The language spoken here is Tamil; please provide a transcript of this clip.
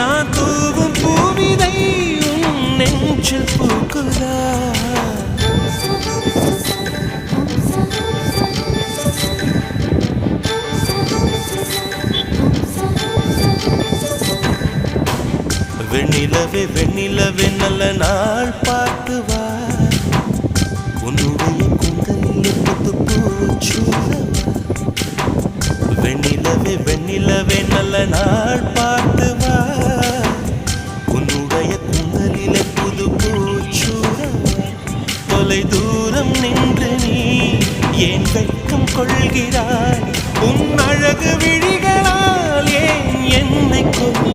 நான் தூவும் பூவிதை உன் நெஞ்சில் பூக்குதா வெண்ணிலவே வெண்ணிலவே நல்ல நாள் பார்த்து வா உன்னுடைய குந்தலில் புத்து பூச்சூடவா வெண்ணிலவே வெண்ணிலவே நல்ல நாள் பார்த்து